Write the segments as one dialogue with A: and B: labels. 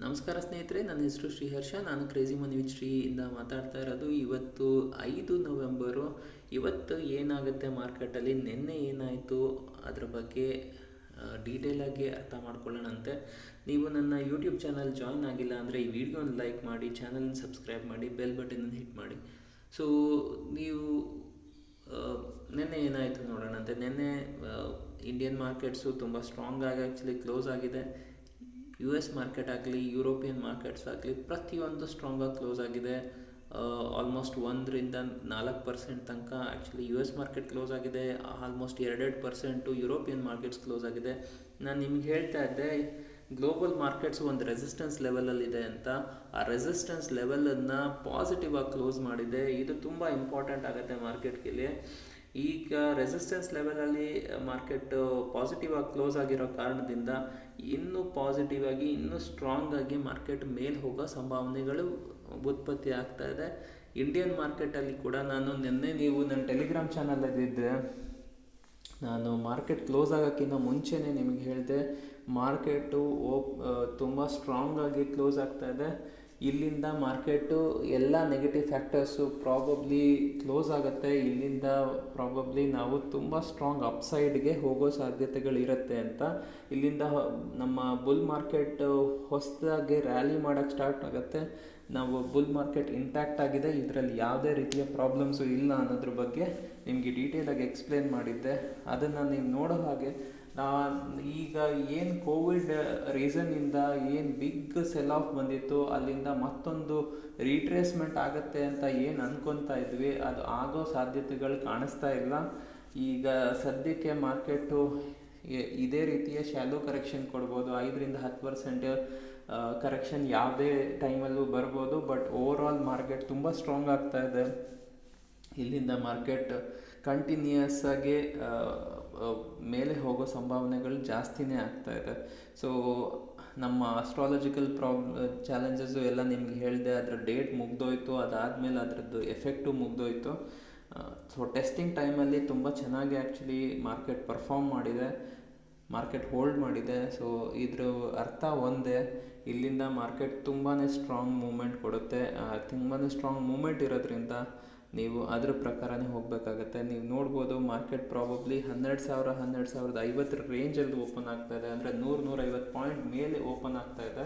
A: ನಮಸ್ಕಾರ ಸ್ನೇಹಿತರೆ, ನನ್ನ ಹೆಸರು ಶ್ರೀಹರ್ಷ. ನಾನು ಕ್ರೇಜಿ ಮನಿ ವಿತ್ ಶ್ರೀಯಿಂದ ಮಾತಾಡ್ತಾ ಇರೋದು. ಇವತ್ತು 5 ನವೆಂಬರು. ಇವತ್ತು ಏನಾಗುತ್ತೆ ಮಾರ್ಕೆಟಲ್ಲಿ, ನಿನ್ನೆ ಏನಾಯಿತು ಅದರ ಬಗ್ಗೆ ಡೀಟೇಲಾಗಿ ಅರ್ಥ ಮಾಡ್ಕೊಳ್ಳೋಣಂತೆ. ನೀವು ನನ್ನ ಯೂಟ್ಯೂಬ್ ಚಾನಲ್ ಜಾಯ್ನ್ ಆಗಿಲ್ಲ ಅಂದರೆ ಈ ವಿಡಿಯೋನ ಲೈಕ್ ಮಾಡಿ, ಚಾನಲ್ನ ಸಬ್ಸ್ಕ್ರೈಬ್ ಮಾಡಿ, ಬೆಲ್ ಬಟನನ್ನು ಹಿಟ್ ಮಾಡಿ. ಸೊ ನೀವು ನಿನ್ನೆ ಏನಾಯಿತು ನೋಡೋಣಂತೆ. ನಿನ್ನೆ ಇಂಡಿಯನ್ ಮಾರ್ಕೆಟ್ಸು ತುಂಬ ಸ್ಟ್ರಾಂಗ್ ಆಗಿ ಆ್ಯಕ್ಚುಲಿ ಕ್ಲೋಸ್ ಆಗಿದೆ. US ಮಾರ್ಕೆಟ್ ಆಗಲಿ, ಯುರೋಪಿಯನ್ ಮಾರ್ಕೆಟ್ಸ್ ಆಗಲಿ, ಪ್ರತಿಯೊಂದು ಸ್ಟ್ರಾಂಗಾಗಿ ಕ್ಲೋಸ್ ಆಗಿದೆ. ಆಲ್ಮೋಸ್ಟ್ 1-4% ತನಕ ಆ್ಯಕ್ಚುಲಿ US ಮಾರ್ಕೆಟ್ ಕ್ಲೋಸ್ ಆಗಿದೆ. ಆಲ್ಮೋಸ್ಟ್ 2% ಯುರೋಪಿಯನ್ ಮಾರ್ಕೆಟ್ಸ್ ಕ್ಲೋಸ್ ಆಗಿದೆ. ನಾನು ನಿಮ್ಗೆ ಹೇಳ್ತಾ ಇದ್ದೆ, ಗ್ಲೋಬಲ್ ಮಾರ್ಕೆಟ್ಸ್ ಒಂದು ರೆಸಿಸ್ಟೆನ್ಸ್ ಲೆವೆಲಲ್ಲಿದೆ ಅಂತ. ಆ ರೆಸಿಸ್ಟೆನ್ಸ್ ಲೆವೆಲನ್ನು ಪಾಸಿಟಿವ್ ಆಗಿ ಕ್ಲೋಸ್ ಮಾಡಿದೆ. ಇದು ತುಂಬ ಇಂಪಾರ್ಟೆಂಟ್ ಆಗುತ್ತೆ ಮಾರ್ಕೆಟ್ಗೆ. ಈಗ ರೆಸಿಸ್ಟೆನ್ಸ್ ಲೆವೆಲಲ್ಲಿ ಮಾರ್ಕೆಟ್ ಪಾಸಿಟಿವ್ ಆಗಿ ಕ್ಲೋಸ್ ಆಗಿರೋ ಕಾರಣದಿಂದ ಇನ್ನೂ ಪಾಸಿಟಿವ್ ಆಗಿ, ಇನ್ನೂ ಸ್ಟ್ರಾಂಗ್ ಆಗಿ ಮಾರ್ಕೆಟ್ ಮೇಲೆ ಹೋಗೋ ಸಂಭಾವನೆಗಳು ಉತ್ಪತ್ತಿ ಆಗ್ತಾ ಇದೆ. ಇಂಡಿಯನ್ ಮಾರ್ಕೆಟಲ್ಲಿ ಕೂಡ ನೀವು ನನ್ನ ಟೆಲಿಗ್ರಾಮ್ ಚಾನಲಲ್ಲಿದ್ದರೆ ನಾನು ಮಾರ್ಕೆಟ್ ಕ್ಲೋಸ್ ಆಗೋಕ್ಕಿಂತ ಮುಂಚೆನೇ ನಿಮಗೆ ಹೇಳಿದೆ, ಮಾರ್ಕೆಟು ತುಂಬ ಸ್ಟ್ರಾಂಗ್ ಆಗಿ ಕ್ಲೋಸ್ ಆಗ್ತಾ ಇದೆ. ಇಲ್ಲಿಂದ ಮಾರ್ಕೆಟು ಎಲ್ಲ ನೆಗೆಟಿವ್ ಫ್ಯಾಕ್ಟರ್ಸು ಪ್ರಾಬಬ್ಲಿ ಕ್ಲೋಸ್ ಆಗುತ್ತೆ. ಇಲ್ಲಿಂದ ಪ್ರಾಬಬ್ಲಿ ನಾವು ತುಂಬ ಸ್ಟ್ರಾಂಗ್ ಅಪ್ಸೈಡ್ಗೆ ಹೋಗೋ ಸಾಧ್ಯತೆಗಳಿರುತ್ತೆ ಅಂತ. ಇಲ್ಲಿಂದ ನಮ್ಮ ಬುಲ್ ಮಾರ್ಕೆಟ್ ಹೊಸದಾಗಿ ರ್ಯಾಲಿ ಮಾಡೋಕ್ಕೆ ಸ್ಟಾರ್ಟ್ ಆಗುತ್ತೆ. ನಾವು ಬುಲ್ ಮಾರ್ಕೆಟ್ ಇಂಟ್ಯಾಕ್ಟ್ ಆಗಿದೆ, ಇದರಲ್ಲಿ ಯಾವುದೇ ರೀತಿಯ ಪ್ರಾಬ್ಲಮ್ಸು ಇಲ್ಲ ಅನ್ನೋದ್ರ ಬಗ್ಗೆ ನಿಮಗೆ ಡೀಟೇಲಾಗಿ ಎಕ್ಸ್ಪ್ಲೇನ್ ಮಾಡಿದ್ದೆ. ಅದನ್ನು ನೀವು ನೋಡೋ ಹಾಗೆ ಈಗ ಏನು ಕೋವಿಡ್ ರೀಸನ್ನಿಂದ ಏನು ಬಿಗ್ ಸೆಲ್ ಆಫ್ ಬಂದಿತ್ತು, ಅಲ್ಲಿಂದ ಮತ್ತೊಂದು ರೀಟ್ರೇಸ್ಮೆಂಟ್ ಆಗುತ್ತೆ ಅಂತ ಏನು ಅಂದ್ಕೊತಾ ಇದ್ವಿ, ಅದು ಆಗೋ ಸಾಧ್ಯತೆಗಳು ಕಾಣಿಸ್ತಾ ಇಲ್ಲ. ಈಗ ಸದ್ಯಕ್ಕೆ ಮಾರ್ಕೆಟು ಇದೇ ರೀತಿಯ ಶಾಲೋ ಕರೆಕ್ಷನ್ ಕೊಡ್ಬೋದು. 5-10% ಕರೆಕ್ಷನ್ ಯಾವುದೇ ಟೈಮಲ್ಲೂ ಬರ್ಬೋದು. ಬಟ್ ಓವರಾಲ್ ಮಾರ್ಕೆಟ್ ತುಂಬ ಸ್ಟ್ರಾಂಗ್ ಆಗ್ತಾ ಇದೆ. ಇಲ್ಲಿಂದ ಮಾರ್ಕೆಟ್ ಕಂಟಿನ್ಯೂಯಸ್ ಆಗಿ ಮೇಲೆ ಹೋಗೋ ಸಂಭಾವನೆಗಳು ಜಾಸ್ತಿನೇ ಆಗ್ತಾ ಇದೆ. ಸೊ ನಮ್ಮ ಅಸ್ಟ್ರಾಲಜಿಕಲ್ ಚಾಲೆಂಜಸ್ಸು ಎಲ್ಲ ನಿಮ್ಗೆ ಹೇಳಿದೆ. ಅದರ ಡೇಟ್ ಮುಗ್ದೋಯ್ತು, ಅದಾದಮೇಲೆ ಅದರದ್ದು ಎಫೆಕ್ಟು ಮುಗ್ದೋಯ್ತು. ಸೊ ಟೆಸ್ಟಿಂಗ್ ಟೈಮಲ್ಲಿ ತುಂಬ ಚೆನ್ನಾಗಿ ಆ್ಯಕ್ಚುಲಿ ಮಾರ್ಕೆಟ್ ಪರ್ಫಾರ್ಮ್ ಮಾಡಿದೆ, ಮಾರ್ಕೆಟ್ ಹೋಲ್ಡ್ ಮಾಡಿದೆ. ಸೊ ಇದ್ರ ಅರ್ಥ ಒಂದೇ, ಇಲ್ಲಿಂದ ಮಾರ್ಕೆಟ್ ತುಂಬಾ ಸ್ಟ್ರಾಂಗ್ ಮೂಮೆಂಟ್ ಕೊಡುತ್ತೆ. ತುಂಬಾ ಸ್ಟ್ರಾಂಗ್ ಮೂಮೆಂಟ್ ಇರೋದ್ರಿಂದ ನೀವು ಅದ್ರ ಪ್ರಕಾರನೇ ಹೋಗಬೇಕಾಗತ್ತೆ. ನೀವು ನೋಡ್ಬೋದು, ಮಾರ್ಕೆಟ್ ಪ್ರಾಬಬ್ಲಿ 12,000-12,050 ರೇಂಜಲ್ಲಿ ಓಪನ್ ಆಗ್ತಾ ಇದೆ. ಅಂದರೆ 100-150 ಪಾಯಿಂಟ್ ಮೇಲೆ ಓಪನ್ ಆಗ್ತಾ ಇದೆ.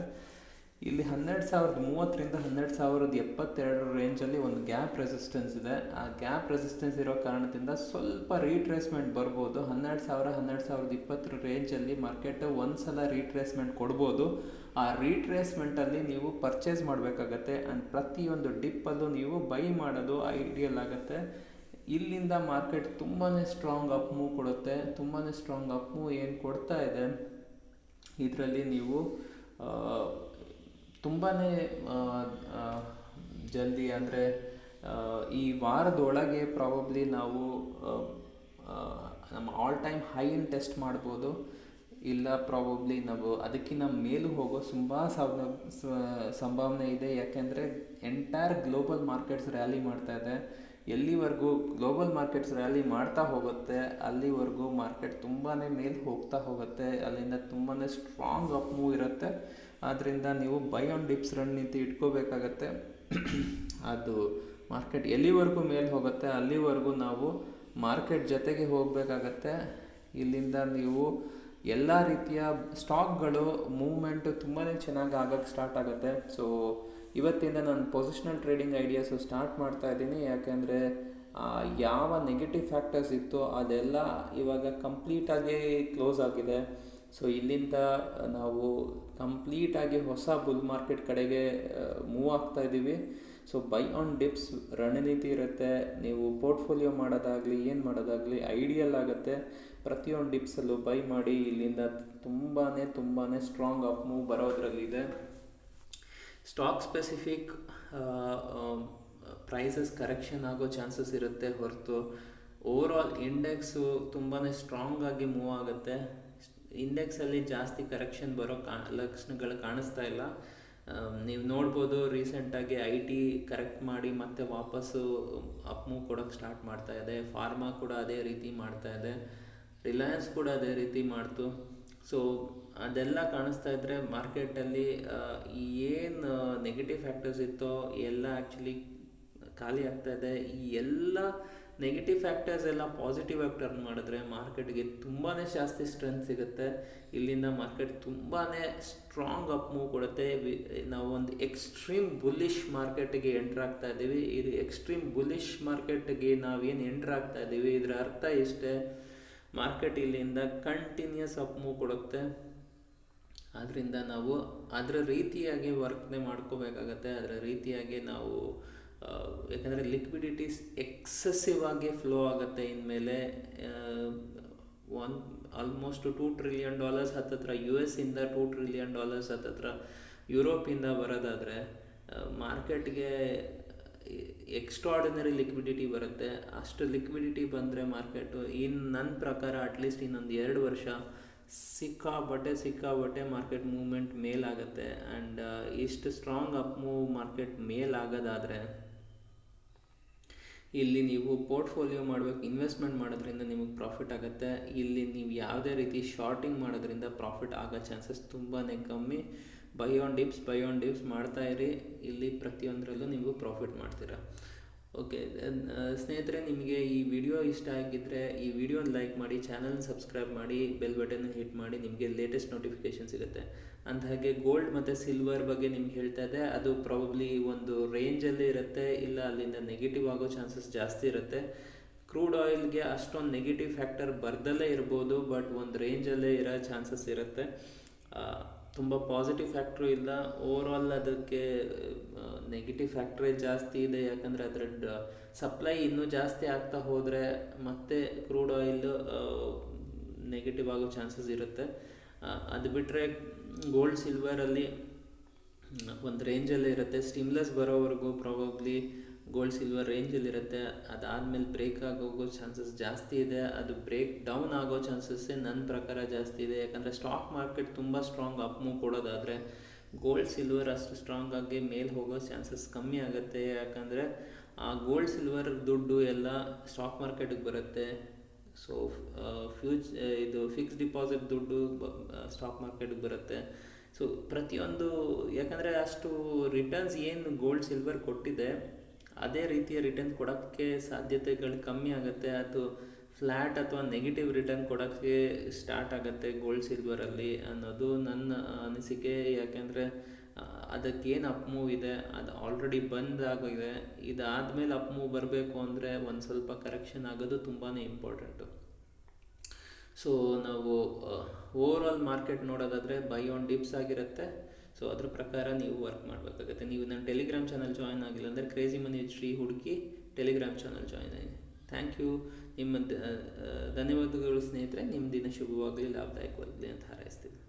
A: ಇಲ್ಲಿ 12,030ರಿಂದ 12,072 ರೇಂಜಲ್ಲಿ ಒಂದು ಗ್ಯಾಪ್ ರೆಸಿಸ್ಟೆನ್ಸ್ ಇದೆ. ಆ ಗ್ಯಾಪ್ ರೆಸಿಸ್ಟೆನ್ಸ್ ಇರೋ ಕಾರಣದಿಂದ ಸ್ವಲ್ಪ ರೀಟ್ರೇಸ್ಮೆಂಟ್ ಬರ್ಬೋದು. 12,000-12,020 ರೇಂಜಲ್ಲಿ ಮಾರ್ಕೆಟ್ ಒಂದು ಸಲ ರೀಟ್ರೇಸ್ಮೆಂಟ್ ಕೊಡ್ಬೋದು. ಆ ರೀಟ್ರೇಸ್ಮೆಂಟಲ್ಲಿ ನೀವು ಪರ್ಚೇಸ್ ಮಾಡಬೇಕಾಗತ್ತೆ. ಆ್ಯಂಡ್ ಪ್ರತಿಯೊಂದು ಡಿಪ್ಪಲ್ಲೂ ನೀವು ಬೈ ಮಾಡೋದು ಐಡಿಯಲ್ ಆಗುತ್ತೆ. ಇಲ್ಲಿಂದ ಮಾರ್ಕೆಟ್ ತುಂಬಾ ಸ್ಟ್ರಾಂಗ್ ಅಪ್ ಮೂವ್ ಕೊಡುತ್ತೆ. ತುಂಬಾ ಸ್ಟ್ರಾಂಗ್ ಅಪ್ ಮೂವ್ ಏನು ಕೊಡ್ತಾ ಇದೆ, ಇದರಲ್ಲಿ ನೀವು ತುಂಬಾ ಜಲ್ದಿ, ಅಂದರೆ ಈ ವಾರದೊಳಗೆ ಪ್ರಾಬಬ್ಲಿ ನಾವು ನಮ್ಮ ಆಲ್ ಟೈಮ್ ಹೈನ ಟೆಸ್ಟ್ ಮಾಡ್ಬೋದು. ಇಲ್ಲ ಪ್ರಾಬಬ್ಲಿ ನಾವು ಅದಕ್ಕಿಂತ ಮೇಲೂ ಹೋಗೋ ತುಂಬ ಸಂಭಾವನೆ ಇದೆ. ಯಾಕೆಂದರೆ ಎಂಟೈರ್ ಗ್ಲೋಬಲ್ ಮಾರ್ಕೆಟ್ಸ್ ರ್ಯಾಲಿ ಮಾಡ್ತಾ ಇದೆ. ಎಲ್ಲಿವರೆಗೂ ಗ್ಲೋಬಲ್ ಮಾರ್ಕೆಟ್ಸ್ ರ್ಯಾಲಿ ಮಾಡ್ತಾ ಹೋಗುತ್ತೆ, ಅಲ್ಲಿವರೆಗೂ ಮಾರ್ಕೆಟ್ ತುಂಬಾ ಮೇಲೆ ಹೋಗ್ತಾ ಹೋಗುತ್ತೆ. ಅಲ್ಲಿಂದ ತುಂಬಾ ಸ್ಟ್ರಾಂಗ್ ಅಪ್ ಮೂವ್ ಇರುತ್ತೆ. ಆದ್ದರಿಂದ ನೀವು ಬೈ ಆನ್ ಡಿಪ್ಸ್ ರಣನೀತಿ ಇಟ್ಕೋಬೇಕಾಗತ್ತೆ. ಅದು ಮಾರ್ಕೆಟ್ ಎಲ್ಲಿವರೆಗೂ ಮೇಲೆ ಹೋಗುತ್ತೆ ಅಲ್ಲಿವರೆಗೂ ನಾವು ಮಾರ್ಕೆಟ್ ಜೊತೆಗೆ ಹೋಗಬೇಕಾಗತ್ತೆ. ಇಲ್ಲಿಂದ ನೀವು ಎಲ್ಲ ರೀತಿಯ ಸ್ಟಾಕ್ಗಳು ಮೂವ್ಮೆಂಟು ತುಂಬಾ ಚೆನ್ನಾಗಿ ಆಗೋಕ್ಕೆ ಸ್ಟಾರ್ಟ್ ಆಗುತ್ತೆ. ಸೊ ಇವತ್ತಿಂದ ನಾನು ಪೊಸಿಷನಲ್ ಟ್ರೇಡಿಂಗ್ ಐಡಿಯಾಸು ಸ್ಟಾರ್ಟ್ ಮಾಡ್ತಾ ಇದ್ದೀನಿ. ಯಾಕೆಂದರೆ ಯಾವ ನೆಗೆಟಿವ್ ಫ್ಯಾಕ್ಟರ್ಸ್ ಇತ್ತು ಅದೆಲ್ಲ ಇವಾಗ ಕಂಪ್ಲೀಟಾಗಿ ಕ್ಲೋಸ್ ಆಗಿದೆ. ಸೊ ಇಲ್ಲಿಂದ ನಾವು ಕಂಪ್ಲೀಟಾಗಿ ಹೊಸ ಬುಲ್ ಮಾರ್ಕೆಟ್ ಕಡೆಗೆ ಮೂವ್ ಆಗ್ತಾ ಇದ್ದೀವಿ. ಸೊ ಬೈ ಆನ್ ಡಿಪ್ಸ್ ರಣನೀತಿ ಇರುತ್ತೆ. ನೀವು ಪೋರ್ಟ್ಫೋಲಿಯೋ ಮಾಡೋದಾಗಲಿ ಏನು ಮಾಡೋದಾಗಲಿ ಐಡಿಯಲ್ ಆಗುತ್ತೆ. ಪ್ರತಿಯೊಂದು ಡಿಪ್ಸಲ್ಲೂ ಬೈ ಮಾಡಿ. ಇಲ್ಲಿಂದ ತುಂಬಾ ಸ್ಟ್ರಾಂಗ್ ಅಪ್ ಮೂವ್ ಬರೋದ್ರಲ್ಲಿದೆ. ಸ್ಟಾಕ್ ಸ್ಪೆಸಿಫಿಕ್ ಪ್ರೈಸಸ್ ಕರೆಕ್ಷನ್ ಆಗೋ ಚಾನ್ಸಸ್ ಇರುತ್ತೆ ಹೊರತು ಓವರಾಲ್ ಇಂಡೆಕ್ಸು ತುಂಬಾ ಸ್ಟ್ರಾಂಗ್ ಆಗಿ ಮೂವ್ ಆಗುತ್ತೆ. ಇಂಡೆಕ್ಸಲ್ಲಿ ಜಾಸ್ತಿ ಕರೆಕ್ಷನ್ ಬರೋ ಲಕ್ಷಣಗಳು ಕಾಣಿಸ್ತಾ ಇಲ್ಲ. ನೀವು ನೋಡ್ಬೋದು, ರೀಸೆಂಟಾಗಿ IT ಕರೆಕ್ಟ್ ಮಾಡಿ ಮತ್ತೆ ವಾಪಸ್ಸು ಅಪ್ ಮೂವ್ ಕೊಡೋಕ್ಕೆ ಸ್ಟಾರ್ಟ್ ಮಾಡ್ತಾ ಇದೆ. ಫಾರ್ಮಾ ಕೂಡ ಅದೇ ರೀತಿ ಮಾಡ್ತಾ ಇದೆ. ರಿಲಯನ್ಸ್ ಕೂಡ ಅದೇ ರೀತಿ ಮಾಡ್ತು. ಸೊ ಅದೆಲ್ಲ ಕಾಣಿಸ್ತಾ ಇದ್ದರೆ ಮಾರ್ಕೆಟಲ್ಲಿ ಏನು ನೆಗೆಟಿವ್ ಫ್ಯಾಕ್ಟರ್ಸ್ ಇತ್ತೋ ಎಲ್ಲ ಆ್ಯಕ್ಚುಲಿ ಖಾಲಿ ಆಗ್ತಾ ಇದೆ. ಈ ಎಲ್ಲ ನೆಗೆಟಿವ್ ಫ್ಯಾಕ್ಟರ್ಸ್ ಎಲ್ಲ ಪಾಸಿಟಿವ್ ಆಗಿ ಟರ್ನ್ ಮಾಡಿದ್ರೆ ಮಾರ್ಕೆಟ್ಗೆ ತುಂಬಾ ಜಾಸ್ತಿ ಸ್ಟ್ರೆಂತ್ ಸಿಗುತ್ತೆ. ಇಲ್ಲಿಂದ ಮಾರ್ಕೆಟ್ ತುಂಬಾ ಸ್ಟ್ರಾಂಗ್ ಅಪ್ ಮೂವ್ ಕೊಡುತ್ತೆ. ನಾವು ಒಂದು ಎಕ್ಸ್ಟ್ರೀಮ್ ಬುಲ್ಲಿಶ್ ಮಾರ್ಕೆಟ್ಗೆ ಎಂಟ್ರ್ ಆಗ್ತಾ ಇದ್ದೀವಿ. ಇದು ಎಕ್ಸ್ಟ್ರೀಮ್ ಬುಲ್ಲಿಶ್ ಮಾರ್ಕೆಟ್ಗೆ ನಾವೇನು ಎಂಟ್ರ್ ಆಗ್ತಾ ಇದ್ದೀವಿ ಇದರ ಅರ್ಥ ಇಷ್ಟೇ, ಮಾರ್ಕೆಟ್ ಇಲ್ಲಿಂದ ಕಂಟಿನ್ಯೂಸ್ ಅಪ್ ಮೂವ್ ಕೊಡುತ್ತೆ. ಆದ್ದರಿಂದ ನಾವು ಅದರ ರೀತಿಯಾಗಿ ವರ್ಕ್ನೆ ಮಾಡ್ಕೋಬೇಕಾಗತ್ತೆ. ಅದರ ರೀತಿಯಾಗಿ ನಾವು ಯಾಕಂದರೆ ಲಿಕ್ವಿಡಿಟೀಸ್ ಎಕ್ಸೆಸಿವ್ ಆಗಿ ಫ್ಲೋ ಆಗುತ್ತೆ ಇನ್ಮೇಲೆ. ಆಲ್ಮೋಸ್ಟ್ $2 ಟ್ರಿಲಿಯನ್ ಹತ್ತತ್ರ US ಇಂದ $2 ಟ್ರಿಲಿಯನ್ ಹತ್ತತ್ರ ಯುರೋಪಿಂದ ಬರೋದಾದರೆ ಮಾರ್ಕೆಟ್ಗೆ ಎಕ್ಸ್ಟ್ರಾರ್ಡಿನರಿ ಲಿಕ್ವಿಡಿಟಿ ಬರುತ್ತೆ. ಅಷ್ಟು ಲಿಕ್ವಿಡಿಟಿ ಬಂದರೆ ಮಾರ್ಕೆಟು ನನ್ನ ಪ್ರಕಾರ ಅಟ್ಲೀಸ್ಟ್ ಇನ್ನೊಂದು 2 ವರ್ಷ ಸಿಕ್ಕಾಬಟ್ಟೆ ಮಾರ್ಕೆಟ್ ಮೂವ್ಮೆಂಟ್ ಮೇಲಾಗುತ್ತೆ. ಆ್ಯಂಡ್ ಇಷ್ಟು ಸ್ಟ್ರಾಂಗ್ ಅಪ್ ಮೂವ್ ಮಾರ್ಕೆಟ್ ಮೇಲಾಗೋದಾದರೆ ಇಲ್ಲಿ ನೀವು ಪೋರ್ಟ್ಫೋಲಿಯೋ ಮಾಡಬೇಕು, ಇನ್ವೆಸ್ಟ್ಮೆಂಟ್ ಮಾಡೋದ್ರಿಂದ ನಿಮಗೆ ಪ್ರಾಫಿಟ್ ಆಗುತ್ತೆ. ಇಲ್ಲಿ ನೀವು ಯಾವುದೇ ರೀತಿ ಶಾರ್ಟಿಂಗ್ ಮಾಡೋದ್ರಿಂದ ಪ್ರಾಫಿಟ್ ಆಗೋ ಚಾನ್ಸಸ್ ತುಂಬಾ ಕಮ್ಮಿ. ಬೈ ಆನ್ ಡಿಪ್ಸ್ ಮಾಡ್ತಾ ಇರಿ, ಇಲ್ಲಿ ಪ್ರತಿಯೊಂದರಲ್ಲೂ ನೀವು ಪ್ರಾಫಿಟ್ ಮಾಡ್ತೀರಾ. ಓಕೆ ಸ್ನೇಹಿತರೆ, ನಿಮಗೆ ಈ ವಿಡಿಯೋ ಇಷ್ಟ ಆಗಿದ್ದರೆ ಈ ವಿಡಿಯೋನ ಲೈಕ್ ಮಾಡಿ, ಚಾನಲ್ನ ಸಬ್ಸ್ಕ್ರೈಬ್ ಮಾಡಿ, ಬೆಲ್ ಬಟನ್ ಹಿಟ್ ಮಾಡಿ, ನಿಮಗೆ ಲೇಟೆಸ್ಟ್ ನೋಟಿಫಿಕೇಷನ್ ಸಿಗುತ್ತೆ. ಅಂದ ಹಾಗೆ ಗೋಲ್ಡ್ ಮತ್ತು ಸಿಲ್ವರ್ ಬಗ್ಗೆ ನಿಮ್ಗೆ ಹೇಳ್ತಾ ಇದೆ, ಅದು ಪ್ರಾಬಬ್ಲಿ ಒಂದು ರೇಂಜಲ್ಲಿ ಇರುತ್ತೆ, ಇಲ್ಲ ಅಲ್ಲಿಂದ ನೆಗೆಟಿವ್ ಆಗೋ ಚಾನ್ಸಸ್ ಜಾಸ್ತಿ ಇರುತ್ತೆ. ಕ್ರೂಡ್ ಆಯಿಲ್ಗೆ ಅಷ್ಟೊಂದು ನೆಗೆಟಿವ್ ಫ್ಯಾಕ್ಟರ್ ಬರ್ದಲ್ಲೇ ಇರ್ಬೋದು, ಬಟ್ ಒಂದು ರೇಂಜಲ್ಲೇ ಇರೋ ಚಾನ್ಸಸ್ ಇರುತ್ತೆ. ತುಂಬ ಪಾಸಿಟಿವ್ ಫ್ಯಾಕ್ಟ್ರು ಇಲ್ಲ. ಓವರಾಲ್ ಅದಕ್ಕೆ ನೆಗೆಟಿವ್ ಫ್ಯಾಕ್ಟ್ರೇ ಜಾಸ್ತಿ ಇದೆ. ಯಾಕಂದರೆ ಅದರ ಸಪ್ಲೈ ಇನ್ನೂ ಜಾಸ್ತಿ ಆಗ್ತಾ ಹೋದರೆ ಮತ್ತೆ ಕ್ರೂಡ್ ಆಯಿಲ್ ನೆಗೆಟಿವ್ ಆಗೋ ಚಾನ್ಸಸ್ ಇರುತ್ತೆ. ಅದು ಬಿಟ್ಟರೆ ಗೋಲ್ಡ್ ಸಿಲ್ವರಲ್ಲಿ ಒಂದು ರೇಂಜಲ್ಲೇ ಇರುತ್ತೆ. ಸ್ಟಿಮ್ಯುಲಸ್ ಬರೋವರೆಗೂ ಪ್ರಾಬಬ್ಲಿ ಗೋಲ್ಡ್ ಸಿಲ್ವರ್ ರೇಂಜಲ್ಲಿರುತ್ತೆ. ಅದಾದಮೇಲೆ ಬ್ರೇಕ್ ಆಗೋಗೋ ಚಾನ್ಸಸ್ ಜಾಸ್ತಿ ಇದೆ. ಅದು ಬ್ರೇಕ್ ಡೌನ್ ಆಗೋ ಚಾನ್ಸಸ್ಸೇ ನನ್ನ ಪ್ರಕಾರ ಜಾಸ್ತಿ ಇದೆ. ಯಾಕಂದರೆ ಸ್ಟಾಕ್ ಮಾರ್ಕೆಟ್ ತುಂಬ ಸ್ಟ್ರಾಂಗ್ ಅಪ್ ಮೂವ್ ಕೊಡೋದಾದರೆ ಗೋಲ್ಡ್ ಸಿಲ್ವರ್ ಅಷ್ಟು ಸ್ಟ್ರಾಂಗ್ ಆಗಿ ಮೇಲೆ ಹೋಗೋ ಚಾನ್ಸಸ್ ಕಮ್ಮಿ ಆಗುತ್ತೆ. ಯಾಕಂದರೆ ಆ ಗೋಲ್ಡ್ ಸಿಲ್ವರ್ ದುಡ್ಡು ಎಲ್ಲ ಸ್ಟಾಕ್ ಮಾರ್ಕೆಟಿಗೆ ಬರುತ್ತೆ. ಸೊ ಇದು ಫಿಕ್ಸ್ ಡಿಪಾಸಿಟ್ ದುಡ್ಡು ಸ್ಟಾಕ್ ಮಾರ್ಕೆಟಿಗೆ ಬರುತ್ತೆ. ಸೊ ಪ್ರತಿಯೊಂದು, ಯಾಕಂದರೆ ಅಷ್ಟು ರಿಟರ್ನ್ಸ್ ಏನು ಗೋಲ್ಡ್ ಸಿಲ್ವರ್ ಕೊಟ್ಟಿದೆ ಅದೇ ರೀತಿಯ ರಿಟರ್ನ್ ಕೊಡೋಕ್ಕೆ ಸಾಧ್ಯತೆಗಳು ಕಮ್ಮಿ ಆಗುತ್ತೆ. ಅದು ಫ್ಲ್ಯಾಟ್ ಅಥವಾ ನೆಗೆಟಿವ್ ರಿಟರ್ನ್ ಕೊಡೋಕ್ಕೆ ಸ್ಟಾರ್ಟ್ ಆಗುತ್ತೆ ಗೋಲ್ಡ್ ಸಿಲ್ವರಲ್ಲಿ ಅನ್ನೋದು ನನ್ನ ಅನಿಸಿಕೆ. ಯಾಕೆಂದರೆ ಅದಕ್ಕೇನು ಅಪ್ ಮೂವ್ ಇದೆ ಅದು ಆಲ್ರೆಡಿ ಬಂದಾಗಿದೆ. ಇದಾದಮೇಲೆ ಅಪ್ ಮೂವ್ ಬರಬೇಕು ಅಂದರೆ ಒಂದು ಸ್ವಲ್ಪ ಕರೆಕ್ಷನ್ ಆಗೋದು ತುಂಬಾ ಇಂಪಾರ್ಟೆಂಟು. ಸೊ ನಾವು ಓವರಾಲ್ ಮಾರ್ಕೆಟ್ ನೋಡೋದಾದರೆ ಬೈ ಆನ್ ಡಿಪ್ಸ್ ಆಗಿರುತ್ತೆ. ಸೊ ಅದ್ರ ಪ್ರಕಾರ ನೀವು ವರ್ಕ್ ಮಾಡಬೇಕಾಗುತ್ತೆ. ನೀವು ನನ್ನ ಟೆಲಿಗ್ರಾಮ್ ಚಾನಲ್ ಜಾಯ್ನ್ ಆಗಿಲ್ಲ ಅಂದರೆ ಕ್ರೇಜಿ ಮನಿ ವಿತ್ ಶ್ರೀ ಹುಡುಕಿ ಟೆಲಿಗ್ರಾಮ್ ಚಾನಲ್ ಜಾಯ್ನ್ ಆಗಿ. Thank you. ನಿಮ್ಮ ಧನ್ಯವಾದಗಳು ಸ್ನೇಹಿತರೆ. ನಿಮ್ಮ ದಿನ ಶುಭವಾಗಲಿ, ಲಾಭದಾಯಕವಾಗಲಿ ಅಂತ ಹಾರೈಸ್ತೀನಿ.